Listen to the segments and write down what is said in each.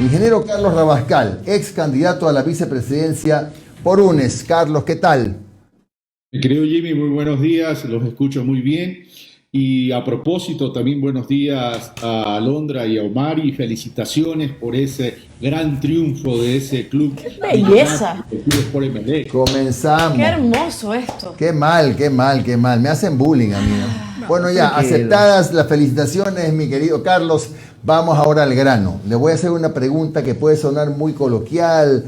Ingeniero Carlos Rabascal, ex candidato a la vicepresidencia por UNES. Carlos, ¿qué tal? Mi querido Jimmy, muy buenos días, los escucho muy bien. Y a propósito, también buenos días a Alondra y a Omar y felicitaciones por ese gran triunfo de ese club. ¡Qué belleza! El Club Sport Emelec. Comenzamos. ¡Qué hermoso esto! Qué mal, qué mal, qué mal. Me hacen bullying a mí, ¿no? Bueno, ya, aceptadas las felicitaciones, mi querido Carlos, vamos ahora al grano. Le voy a hacer una pregunta que puede sonar muy coloquial.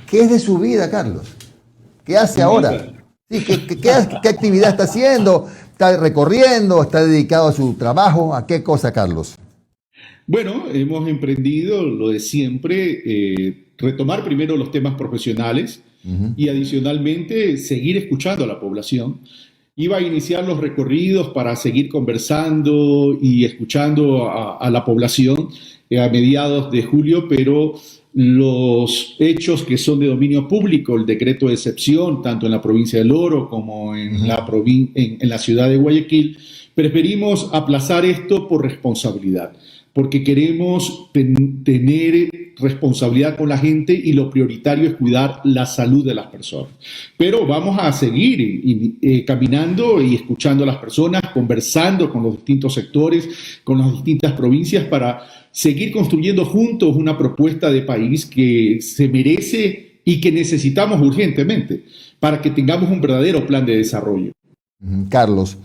¿Qué es de su vida, Carlos? ¿Qué hace ahora? Sí, ¿qué actividad está haciendo? ¿Está recorriendo? ¿Está dedicado a su trabajo? ¿A qué cosa, Carlos? Bueno, hemos emprendido lo de siempre, retomar primero los temas profesionales y adicionalmente seguir escuchando a la población. Iba a iniciar los recorridos para seguir conversando y escuchando a la población a mediados de julio, pero los hechos que son de dominio público, el decreto de excepción, tanto en la provincia del Oro como en la ciudad de Guayaquil, preferimos aplazar esto por responsabilidad, porque queremos tener responsabilidad con la gente y lo prioritario es cuidar la salud de las personas. Pero vamos a seguir caminando y escuchando a las personas, conversando con los distintos sectores, con las distintas provincias para seguir construyendo juntos una propuesta de país que se merece y que necesitamos urgentemente para que tengamos un verdadero plan de desarrollo. Carlos,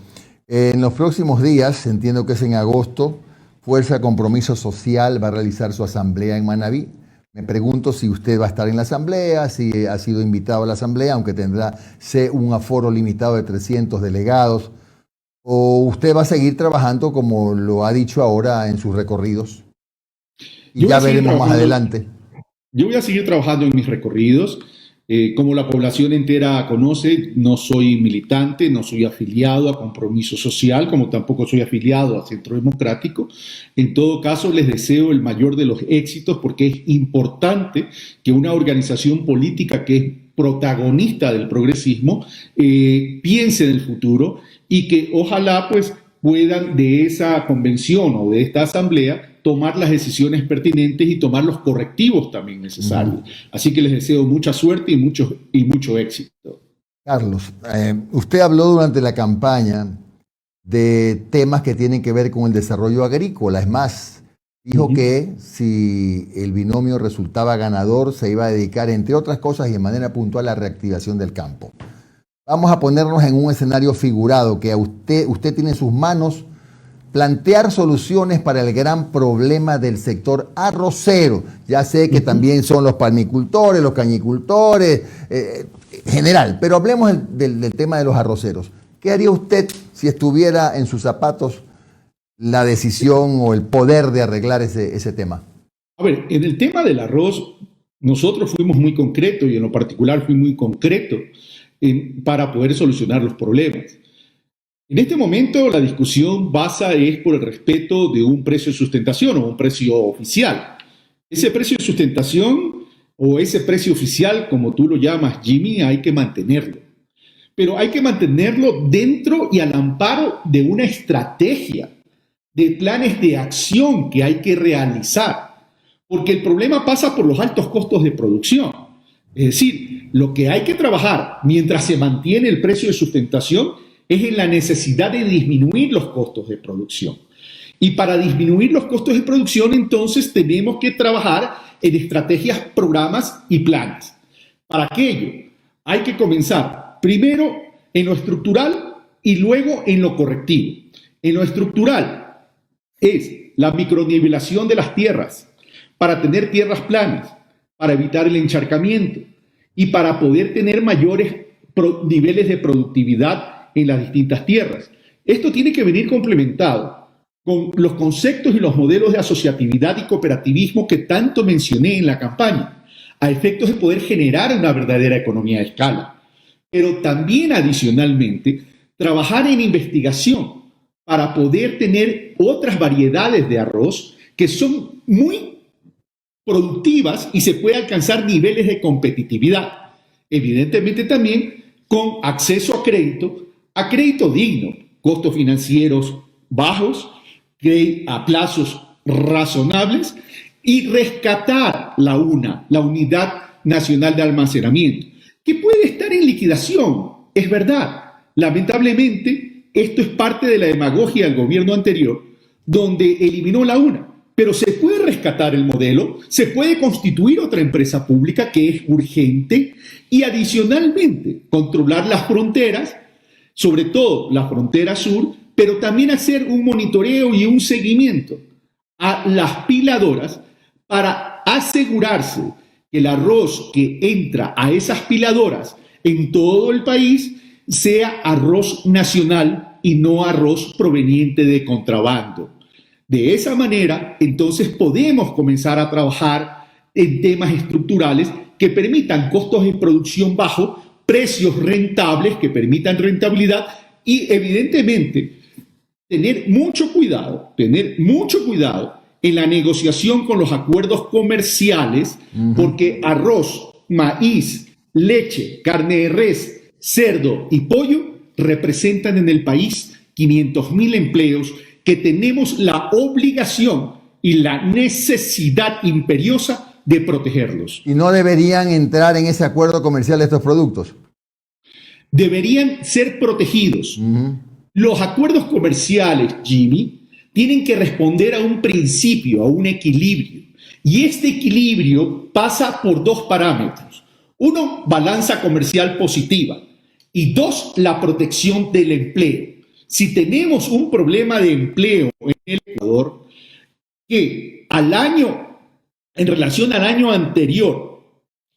en los próximos días, entiendo que es en agosto, Fuerza Compromiso Social va a realizar su asamblea en Manabí. Me pregunto si usted va a estar en la asamblea, si ha sido invitado a la asamblea, aunque tendrá un aforo limitado de 300 delegados, o usted va a seguir trabajando como lo ha dicho ahora en sus recorridos. Y ya veremos más adelante. Yo voy a seguir trabajando en mis recorridos. Como la población entera conoce, no soy militante, no soy afiliado a Compromiso Social, como tampoco soy afiliado a Centro Democrático. En todo caso, les deseo el mayor de los éxitos porque es importante que una organización política que es protagonista del progresismo piense en el futuro y que ojalá pues puedan de esa convención o de esta asamblea tomar las decisiones pertinentes y tomar los correctivos también necesarios. Así que les deseo mucha suerte y mucho éxito. Carlos, usted habló durante la campaña de temas que tienen que ver con el desarrollo agrícola. Es más, dijo que si el binomio resultaba ganador, se iba a dedicar, entre otras cosas y de manera puntual, a la reactivación del campo. Vamos a ponernos en un escenario figurado que usted tiene en sus manos plantear soluciones para el gran problema del sector arrocero. Ya sé que también son los palmicultores, los cañicultores, general, pero hablemos del tema de los arroceros. ¿Qué haría usted si estuviera en sus zapatos la decisión o el poder de arreglar ese tema? A ver, en el tema del arroz, nosotros fuimos muy concretos y en lo particular fui muy concreto para poder solucionar los problemas. En este momento la discusión basa es por el respeto de un precio de sustentación o un precio oficial. Ese precio de sustentación o ese precio oficial, como tú lo llamas, Jimmy, hay que mantenerlo. Pero hay que mantenerlo dentro y al amparo de una estrategia, de planes de acción que hay que realizar. Porque el problema pasa por los altos costos de producción. Es decir, lo que hay que trabajar mientras se mantiene el precio de sustentación es en la necesidad de disminuir los costos de producción. Y para disminuir los costos de producción, entonces, tenemos que trabajar en estrategias, programas y planes. Para aquello, hay que comenzar primero en lo estructural y luego en lo correctivo. En lo estructural es la micronivelación de las tierras, para tener tierras planas, para evitar el encharcamiento y para poder tener mayores niveles de productividad en las distintas tierras. Esto tiene que venir complementado con los conceptos y los modelos de asociatividad y cooperativismo que tanto mencioné en la campaña, a efectos de poder generar una verdadera economía de escala. Pero también adicionalmente, trabajar en investigación para poder tener otras variedades de arroz que son muy productivas y se puede alcanzar niveles de competitividad. Evidentemente también con acceso a crédito digno, costos financieros bajos, a plazos razonables y rescatar la UNA, la Unidad Nacional de Almacenamiento, que puede estar en liquidación, es verdad. Lamentablemente, esto es parte de la demagogia del gobierno anterior, donde eliminó la UNA. Pero se puede rescatar el modelo, se puede constituir otra empresa pública que es urgente y adicionalmente controlar las fronteras, sobre todo la frontera sur, pero también hacer un monitoreo y un seguimiento a las piladoras para asegurarse que el arroz que entra a esas piladoras en todo el país sea arroz nacional y no arroz proveniente de contrabando. De esa manera, entonces podemos comenzar a trabajar en temas estructurales que permitan costos de producción bajos, precios rentables que permitan rentabilidad y evidentemente tener mucho cuidado en la negociación con los acuerdos comerciales, porque arroz, maíz, leche, carne de res, cerdo y pollo representan en el país 500.000 empleos que tenemos la obligación y la necesidad imperiosa de protegerlos. ¿Y no deberían entrar en ese acuerdo comercial estos productos? Deberían ser protegidos. Los acuerdos comerciales, Jimmy, tienen que responder a un principio, a un equilibrio. Y este equilibrio pasa por dos parámetros. Uno, balanza comercial positiva. Y dos, la protección del empleo. Si tenemos un problema de empleo en el Ecuador, que en relación al año anterior,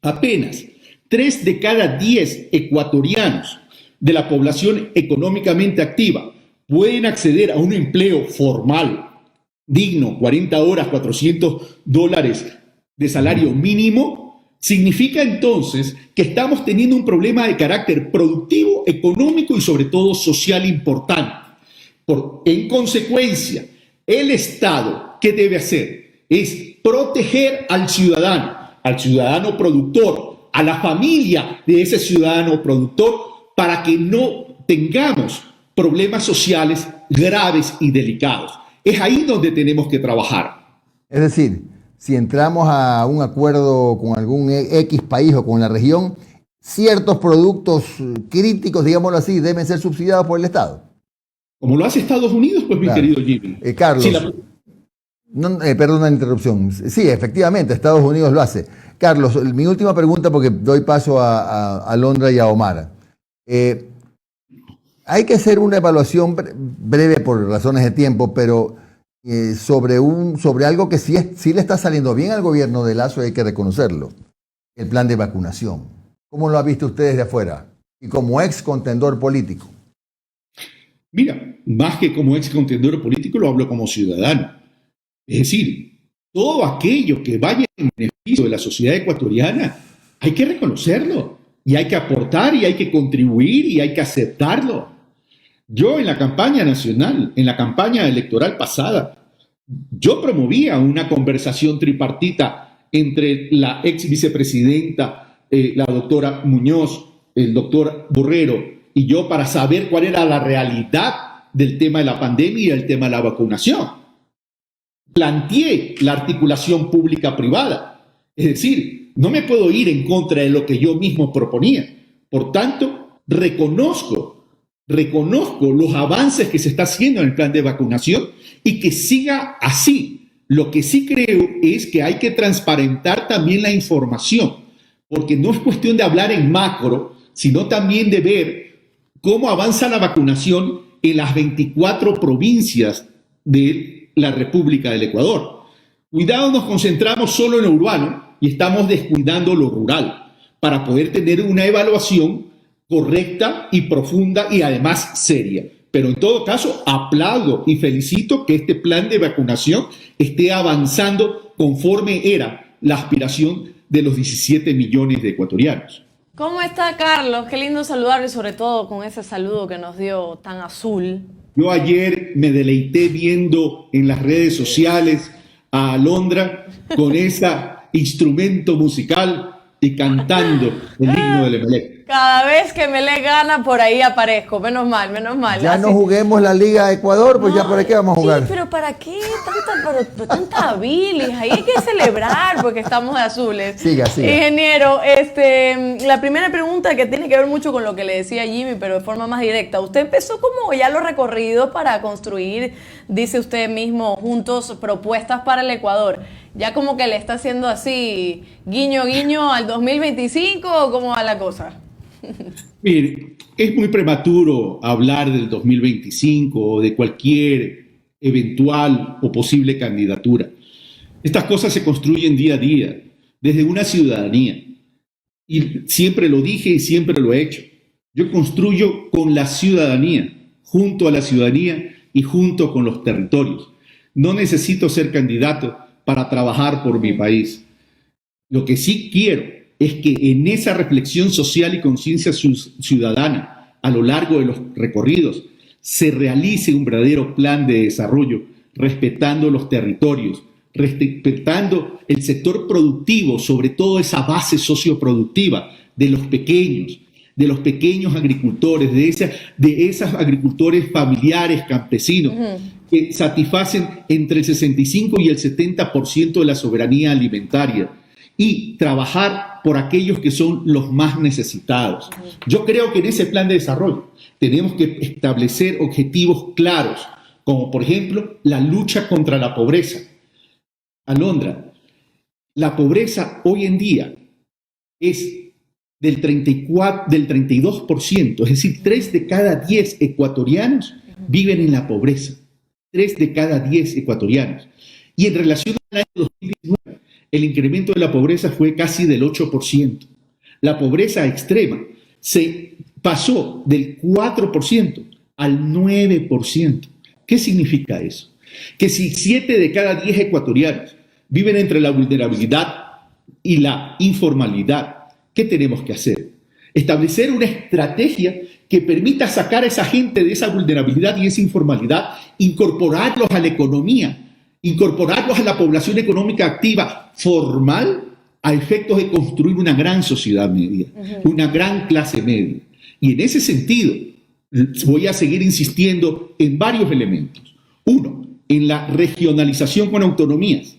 apenas 3 de cada 10 ecuatorianos de la población económicamente activa pueden acceder a un empleo formal, digno, 40 horas, $400 de salario mínimo, significa entonces que estamos teniendo un problema de carácter productivo, económico y sobre todo social importante. En consecuencia, el Estado, ¿qué debe hacer? Es proteger al ciudadano productor, a la familia de ese ciudadano productor, para que no tengamos problemas sociales graves y delicados. Es ahí donde tenemos que trabajar. Es decir, si entramos a un acuerdo con algún X país o con la región, ciertos productos críticos, digámoslo así, deben ser subsidiados por el Estado. Como lo hace Estados Unidos, pues, claro. Mi querido Jimmy. Carlos, perdón la interrupción. Sí, efectivamente, Estados Unidos lo hace. Carlos, mi última pregunta, porque doy paso a Londra y a Omar. Hay que hacer una evaluación breve por razones de tiempo, pero sobre algo que sí le está saliendo bien al gobierno de Lazo, y hay que reconocerlo, el plan de vacunación. ¿Cómo lo ha visto usted desde afuera? Y como ex contendor político. Mira, más que como ex contendor político, lo hablo como ciudadano. Es decir, todo aquello que vaya en beneficio de la sociedad ecuatoriana, hay que reconocerlo, y hay que aportar, y hay que contribuir, y hay que aceptarlo. Yo en la campaña nacional, en la campaña electoral pasada, yo promovía una conversación tripartita entre la ex vicepresidenta, la doctora Muñoz, el doctor Borrero y yo para saber cuál era la realidad del tema de la pandemia y del tema de la vacunación. Planteé la articulación pública-privada, es decir, no me puedo ir en contra de lo que yo mismo proponía. Por tanto, reconozco los avances que se está haciendo en el plan de vacunación y que siga así. Lo que sí creo es que hay que transparentar también la información, porque no es cuestión de hablar en macro, sino también de ver cómo avanza la vacunación en las 24 provincias de la República del Ecuador. Cuidado, nos concentramos solo en lo urbano y estamos descuidando lo rural para poder tener una evaluación correcta y profunda y además seria. Pero en todo caso, aplaudo y felicito que este plan de vacunación esté avanzando conforme era la aspiración de los 17 millones de ecuatorianos. ¿Cómo está, Carlos? Qué lindo saludarle, sobre todo con ese saludo que nos dio tan azul. Yo ayer me deleité viendo en las redes sociales a Alondra con ese instrumento musical y cantando el himno del Emelec. Cada vez que me le gana, por ahí aparezco. Menos mal, menos mal. Ya Así. no juguemos la Liga Ecuador, pues ya por aquí vamos a jugar. Sí, pero ¿para qué tanta bilis? Ahí hay que celebrar porque estamos de azules. Siga. Ingeniero, la primera pregunta que tiene que ver mucho con lo que le decía Jimmy, pero de forma más directa. Usted empezó como ya los recorridos para construir, dice usted mismo, juntos propuestas para el Ecuador. Ya como que le está haciendo así, guiño, guiño al 2025, ¿o cómo va la cosa? Mire, es muy prematuro hablar del 2025 o de cualquier eventual o posible candidatura. Estas cosas se construyen día a día, desde una ciudadanía. Y siempre lo dije y siempre lo he hecho. Yo construyo con la ciudadanía, junto a la ciudadanía y junto con los territorios. No necesito ser candidato para trabajar por mi país. Lo que sí quiero es que en esa reflexión social y conciencia ciudadana a lo largo de los recorridos se realice un verdadero plan de desarrollo, respetando los territorios, respetando el sector productivo, sobre todo esa base socioproductiva de los pequeños agricultores, de esos agricultores familiares, campesinos, que satisfacen entre el 65 y el 70% de la soberanía alimentaria, y trabajar por aquellos que son los más necesitados. Yo creo que en ese plan de desarrollo tenemos que establecer objetivos claros, como por ejemplo la lucha contra la pobreza. Alondra, la pobreza hoy en día es del 32%, es decir, 3 de cada 10 ecuatorianos viven en la pobreza. 3 de cada 10 ecuatorianos. Y en relación al año 2019, el incremento de la pobreza fue casi del 8%. La pobreza extrema se pasó del 4% al 9%. ¿Qué significa eso? Que si 7 de cada 10 ecuatorianos viven entre la vulnerabilidad y la informalidad, ¿qué tenemos que hacer? Establecer una estrategia que permita sacar a esa gente de esa vulnerabilidad y esa informalidad, incorporarlos a la economía, incorporarlos a la población económica activa formal a efectos de construir una gran sociedad media, una gran clase media. Y en ese sentido voy a seguir insistiendo en varios elementos. 1, en la regionalización con autonomías.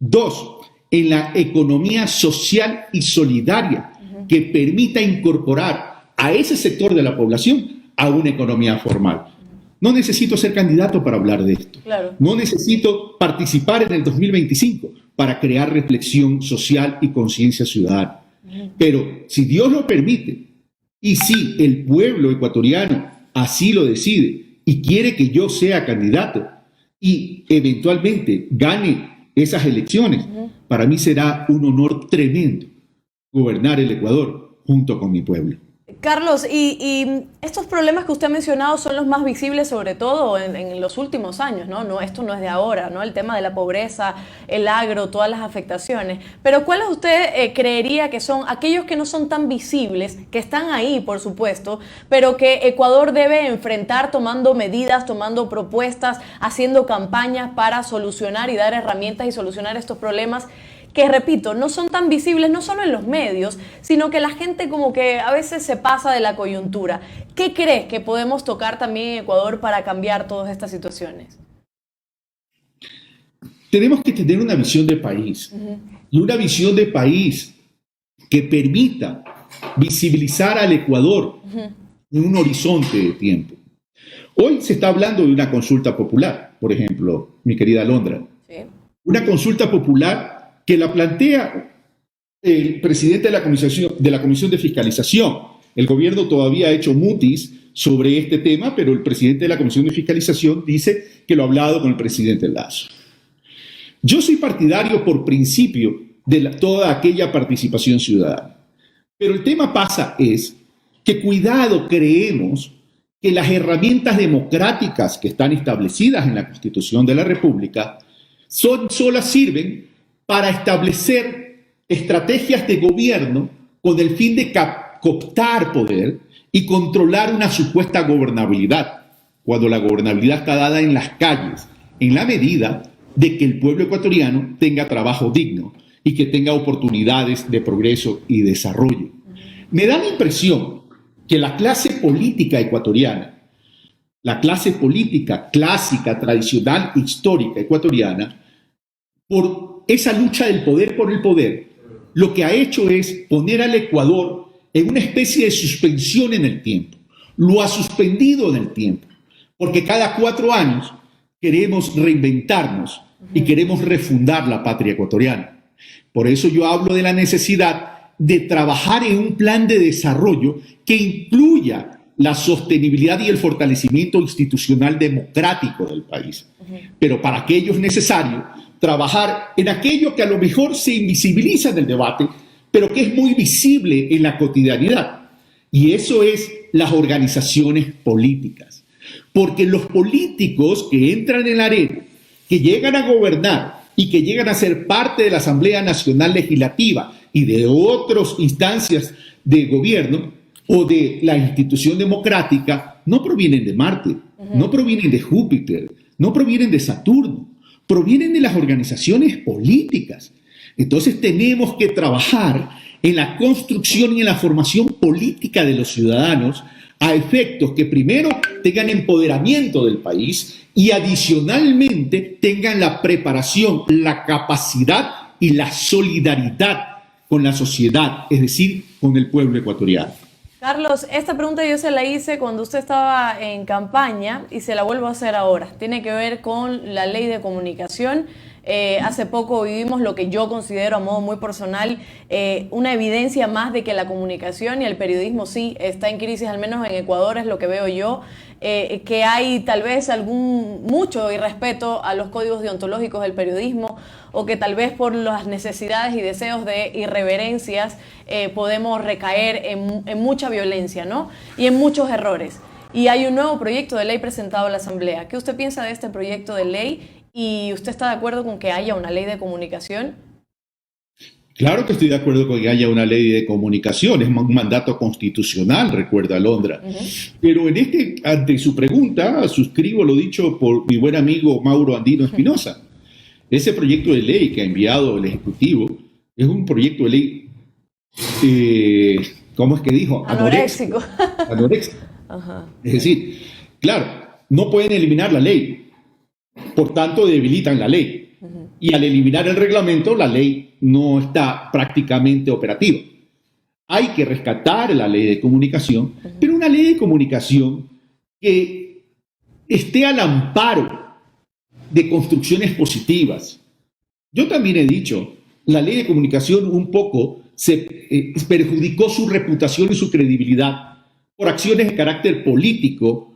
2, en la economía social y solidaria que permita incorporar a ese sector de la población a una economía formal. No necesito ser candidato para hablar de esto. Claro. No necesito participar en el 2025 para crear reflexión social y conciencia ciudadana. Pero si Dios lo permite y si el pueblo ecuatoriano así lo decide y quiere que yo sea candidato y eventualmente gane esas elecciones, para mí será un honor tremendo gobernar el Ecuador junto con mi pueblo. Carlos, y estos problemas que usted ha mencionado son los más visibles sobre todo en los últimos años, ¿no? Esto no es de ahora, ¿no? El tema de la pobreza, el agro, todas las afectaciones. Pero ¿cuáles usted creería que son aquellos que no son tan visibles, que están ahí, por supuesto, pero que Ecuador debe enfrentar tomando medidas, tomando propuestas, haciendo campañas para solucionar y dar herramientas y solucionar estos problemas? Que, repito, no son tan visibles, no solo en los medios, sino que la gente como que a veces se pasa de la coyuntura. ¿Qué crees que podemos tocar también en Ecuador para cambiar todas estas situaciones? Tenemos que tener una visión de país, y una visión de país que permita visibilizar al Ecuador en un horizonte de tiempo. Hoy se está hablando de una consulta popular, por ejemplo, mi querida Alondra. Sí. Una consulta popular que la plantea el presidente de la Comisión de Fiscalización. El gobierno todavía ha hecho mutis sobre este tema, pero el presidente de la Comisión de Fiscalización dice que lo ha hablado con el presidente Lasso. Yo soy partidario por principio de toda aquella participación ciudadana, pero el tema es que cuidado, creemos que las herramientas democráticas que están establecidas en la Constitución de la República solas sirven para establecer estrategias de gobierno con el fin de cooptar poder y controlar una supuesta gobernabilidad, cuando la gobernabilidad está dada en las calles, en la medida de que el pueblo ecuatoriano tenga trabajo digno y que tenga oportunidades de progreso y desarrollo. Me da la impresión que la clase política ecuatoriana, la clase política clásica, tradicional, histórica ecuatoriana, por esa lucha del poder por el poder, lo que ha hecho es poner al Ecuador en una especie de suspensión en el tiempo. Lo ha suspendido en el tiempo, porque cada 4 años queremos reinventarnos y queremos refundar la patria ecuatoriana. Por eso yo hablo de la necesidad de trabajar en un plan de desarrollo que incluya la sostenibilidad y el fortalecimiento institucional democrático del país. Pero para aquello es necesario trabajar en aquello que a lo mejor se invisibiliza en el debate, pero que es muy visible en la cotidianidad. Y eso es las organizaciones políticas. Porque los políticos que entran en la arena, que llegan a gobernar y que llegan a ser parte de la Asamblea Nacional Legislativa y de otras instancias de gobierno o de la institución democrática, no provienen de Marte, no provienen de Júpiter, no provienen de Saturno, provienen de las organizaciones políticas. Entonces tenemos que trabajar en la construcción y en la formación política de los ciudadanos a efectos que primero tengan empoderamiento del país y adicionalmente tengan la preparación, la capacidad y la solidaridad con la sociedad, es decir, con el pueblo ecuatoriano. Carlos, esta pregunta yo se la hice cuando usted estaba en campaña y se la vuelvo a hacer ahora. Tiene que ver con la ley de comunicación. Hace poco vivimos lo que yo considero a modo muy personal una evidencia más de que la comunicación y el periodismo sí está en crisis, al menos en Ecuador es lo que veo yo, que hay tal vez mucho irrespeto a los códigos deontológicos del periodismo o que tal vez por las necesidades y deseos de irreverencias podemos recaer en mucha violencia, ¿no? Y en muchos errores. Y hay un nuevo proyecto de ley presentado a la Asamblea. ¿Qué usted piensa de este proyecto de ley? ¿Y usted está de acuerdo con que haya una ley de comunicación? Claro que estoy de acuerdo con que haya una ley de comunicación, es un mandato constitucional, recuerda Alondra. Pero ante su pregunta, suscribo lo dicho por mi buen amigo Mauro Andino Espinosa. Ese proyecto de ley que ha enviado el Ejecutivo es un proyecto de ley, ¿cómo es que dijo? Anoréxico. Anoréxico. Es decir, claro, no pueden eliminar la ley. Por tanto, debilitan la ley. Y al eliminar el reglamento, la ley no está prácticamente operativa. Hay que rescatar la ley de comunicación, pero una ley de comunicación que esté al amparo de construcciones positivas. Yo también he dicho, la ley de comunicación un poco se perjudicó su reputación y su credibilidad por acciones de carácter político,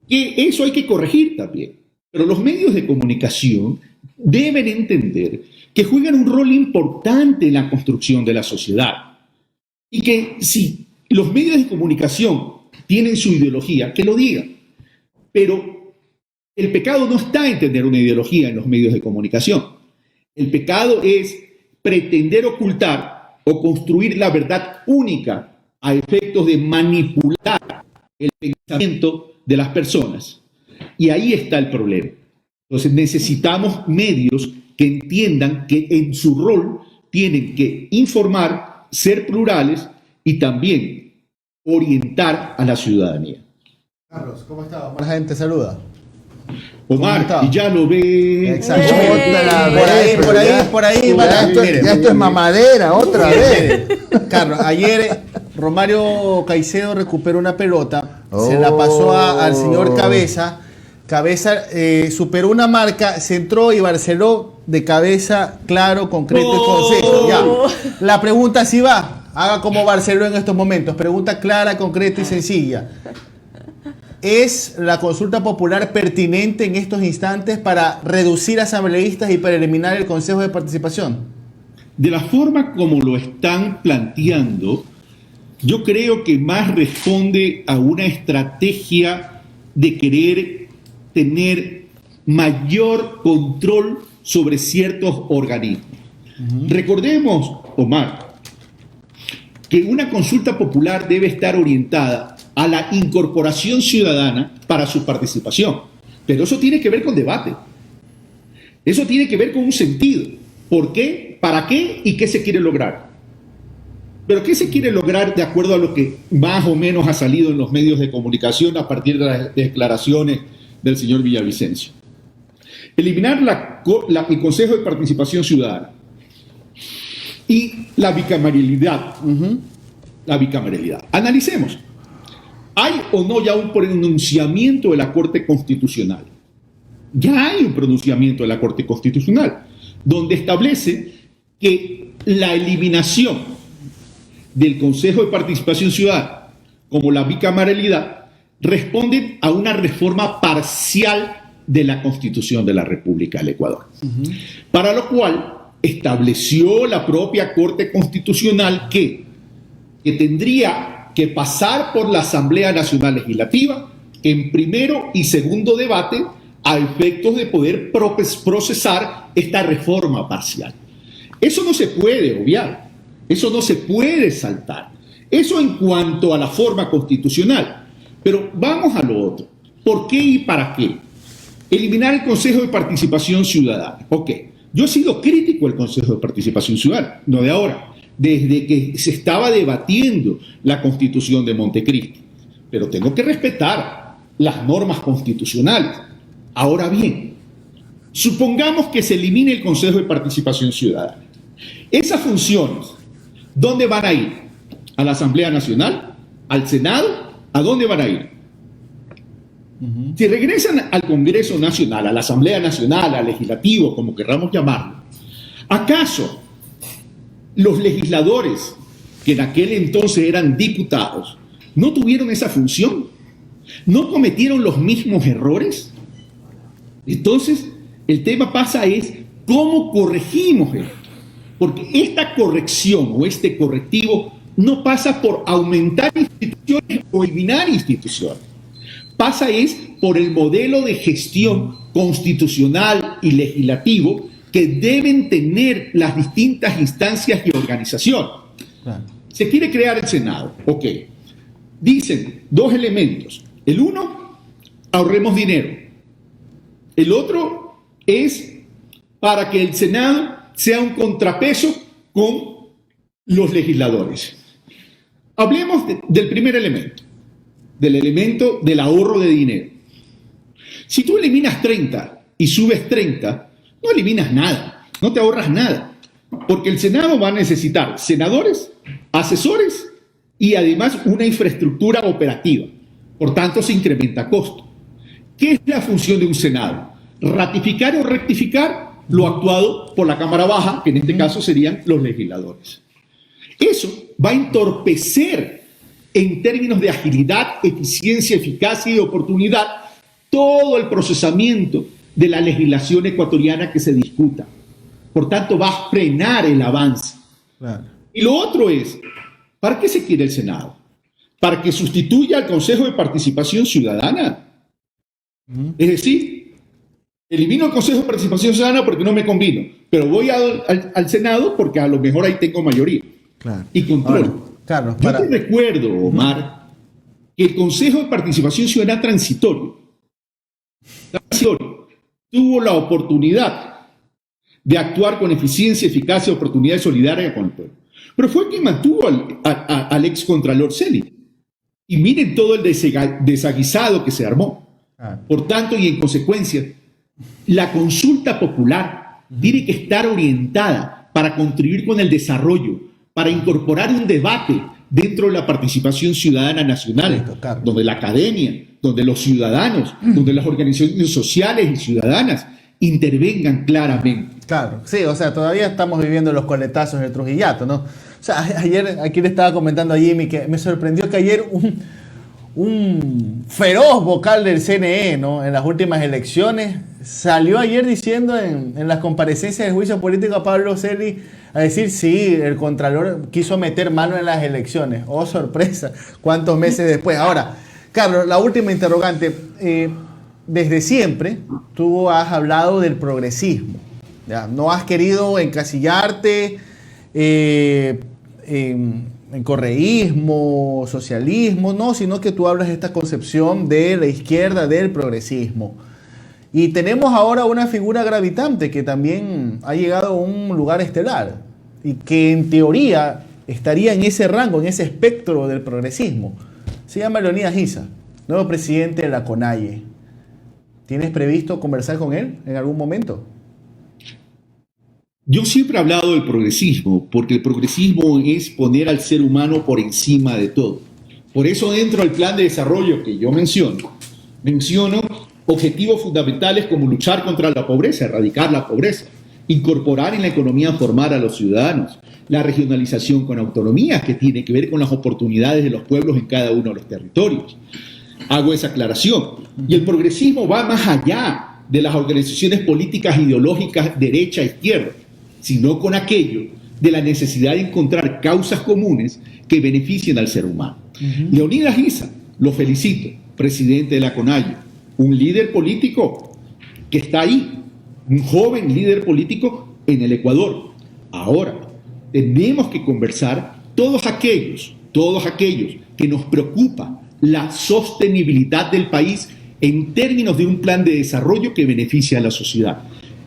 que eso hay que corregir también. Pero los medios de comunicación deben entender que juegan un rol importante en la construcción de la sociedad y que si los medios de comunicación tienen su ideología, que lo digan. Pero el pecado no está en tener una ideología en los medios de comunicación. El pecado es pretender ocultar o construir la verdad única a efectos de manipular el pensamiento de las personas. Y ahí está el problema. Entonces necesitamos medios que entiendan que en su rol tienen que informar, ser plurales y también orientar a la ciudadanía. Carlos, ¿cómo estás? Buena gente, saluda. Omar, y ya lo ve. Exacto. Por ahí. Ya esto es mamadera, otra vez. Carlos, ayer Romario Caicedo recuperó una pelota, se la pasó al señor Cabeza. Cabeza superó una marca, se entró y Barceló de cabeza, claro, concreto y conciso. Ya. La pregunta sí va. Haga como Barceló en estos momentos. Pregunta clara, concreta y sencilla. ¿Es la consulta popular pertinente en estos instantes para reducir asambleístas y para eliminar el Consejo de Participación? De la forma como lo están planteando, yo creo que más responde a una estrategia de querer tener mayor control sobre ciertos organismos. Recordemos, Omar, que una consulta popular debe estar orientada a la incorporación ciudadana para su participación. Pero eso tiene que ver con debate. Eso tiene que ver con un sentido. ¿Por qué? ¿Para qué? ¿Y qué se quiere lograr? Pero ¿qué se quiere lograr de acuerdo a lo que más o menos ha salido en los medios de comunicación a partir de las declaraciones del señor Villavicencio? Eliminar el Consejo de Participación Ciudadana y la bicameralidad. La bicameralidad. Analicemos. ¿Hay o no ya un pronunciamiento de la Corte Constitucional? Ya hay un pronunciamiento de la Corte Constitucional donde establece que la eliminación del Consejo de Participación Ciudadana como la bicameralidad responden a una reforma parcial de la Constitución de la República del Ecuador, para lo cual estableció la propia Corte Constitucional que tendría que pasar por la Asamblea Nacional Legislativa en primero y segundo debate a efectos de poder procesar esta reforma parcial. Eso no se puede obviar, eso no se puede saltar. Eso en cuanto a la forma constitucional. Pero vamos a lo otro. ¿Por qué y para qué? Eliminar el Consejo de Participación Ciudadana. Ok, yo he sido crítico del Consejo de Participación Ciudadana, no de ahora, desde que se estaba debatiendo la Constitución de Montecristi. Pero tengo que respetar las normas constitucionales. Ahora bien, supongamos que se elimine el Consejo de Participación Ciudadana. Esas funciones, ¿dónde van a ir? ¿A la Asamblea Nacional? ¿Al Senado? ¿A dónde van a ir? Si regresan al Congreso Nacional, a la Asamblea Nacional, al Legislativo, como querramos llamarlo, ¿acaso los legisladores, que en aquel entonces eran diputados, no tuvieron esa función? ¿No cometieron los mismos errores? Entonces, el tema pasa es cómo corregimos esto. Porque esta corrección o este correctivo no pasa por aumentar instituciones o eliminar instituciones. Pasa es por el modelo de gestión constitucional y legislativo que deben tener las distintas instancias y organizaciones. Claro. Se quiere crear el Senado. Ok. Dicen dos elementos. El uno, ahorremos dinero. El otro es para que el Senado sea un contrapeso con los legisladores. Hablemos del primer elemento, del elemento del ahorro de dinero. Si tú eliminas 30 y subes 30, no eliminas nada, no te ahorras nada, porque el Senado va a necesitar senadores, asesores y además una infraestructura operativa. Por tanto, se incrementa costo. ¿Qué es la función de un Senado? Ratificar o rectificar lo actuado por la Cámara Baja, que en este caso serían los legisladores. Eso va a entorpecer en términos de agilidad, eficiencia, eficacia y oportunidad todo el procesamiento de la legislación ecuatoriana que se discuta. Por tanto, va a frenar el avance. Claro. Y lo otro es, ¿para qué se quiere el Senado? ¿Para que sustituya al Consejo de Participación Ciudadana? Es decir, elimino el Consejo de Participación Ciudadana porque no me convino, pero voy al Senado porque a lo mejor ahí tengo mayoría. Claro. Y control. Ahora, Carlos, yo te recuerdo, Omar, que el Consejo de Participación Ciudadana transitorio tuvo la oportunidad de actuar con eficiencia, eficacia, oportunidad y solidaria con el pueblo. Pero fue quien mantuvo al ex contralor Celi. Y miren todo el desaguisado que se armó. Por tanto, y en consecuencia, la consulta popular tiene que estar orientada para contribuir con el desarrollo, para incorporar un debate dentro de la participación ciudadana nacional, donde la academia, donde los ciudadanos, donde las organizaciones sociales y ciudadanas intervengan claramente. Claro, sí, o sea, todavía estamos viviendo los coletazos del Trujillato, ¿no? O sea, ayer, aquí le estaba comentando a Jimmy que me sorprendió que ayer un feroz vocal del CNE, ¿no?, en las últimas elecciones, salió ayer diciendo en las comparecencias del juicio político a Pablo Celi a decir, sí, el Contralor quiso meter mano en las elecciones. Oh, sorpresa, cuántos meses después. Ahora, Carlos, la última interrogante. Desde siempre tú has hablado del progresismo, ¿ya? No has querido encasillarte en correísmo, socialismo, no, sino que tú hablas de esta concepción de la izquierda, del progresismo. Y tenemos ahora una figura gravitante que también ha llegado a un lugar estelar y que en teoría estaría en ese rango, en ese espectro del progresismo. Se llama Leonidas Giza, nuevo presidente de la CONAIE. ¿Tienes previsto conversar con él en algún momento? Yo siempre he hablado del progresismo, porque el progresismo es poner al ser humano por encima de todo. Por eso dentro del plan de desarrollo que yo menciono objetivos fundamentales como luchar contra la pobreza, erradicar la pobreza, incorporar en la economía formal a los ciudadanos, la regionalización con autonomías que tiene que ver con las oportunidades de los pueblos en cada uno de los territorios. Hago esa aclaración. Y el progresismo va más allá de las organizaciones políticas ideológicas derecha e izquierda, sino con aquello de la necesidad de encontrar causas comunes que beneficien al ser humano. Leonidas Giza, lo felicito, presidente de la CONAIE, un líder político que está ahí, un joven líder político en el Ecuador. Ahora, tenemos que conversar todos aquellos que nos preocupa la sostenibilidad del país en términos de un plan de desarrollo que beneficie a la sociedad.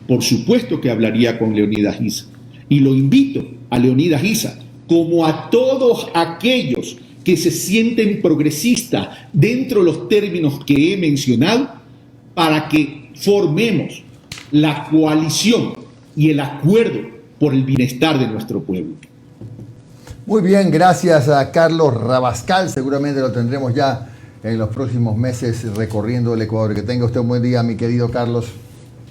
Por supuesto que hablaría con Leonidas Giza. Y lo invito a Leonidas Giza, como a todos aquellos que se sienten progresistas dentro de los términos que he mencionado, para que formemos la coalición y el acuerdo por el bienestar de nuestro pueblo. Muy bien, gracias a Carlos Rabascal. Seguramente lo tendremos ya en los próximos meses recorriendo el Ecuador. Que tenga usted un buen día, mi querido Carlos.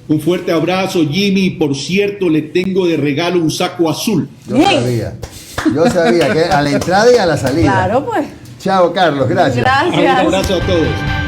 Un fuerte abrazo, Jimmy. Por cierto, le tengo de regalo un saco azul. Yo sabía que a la entrada y a la salida. Claro, pues. Chao, Carlos, gracias. Gracias. Un abrazo a todos.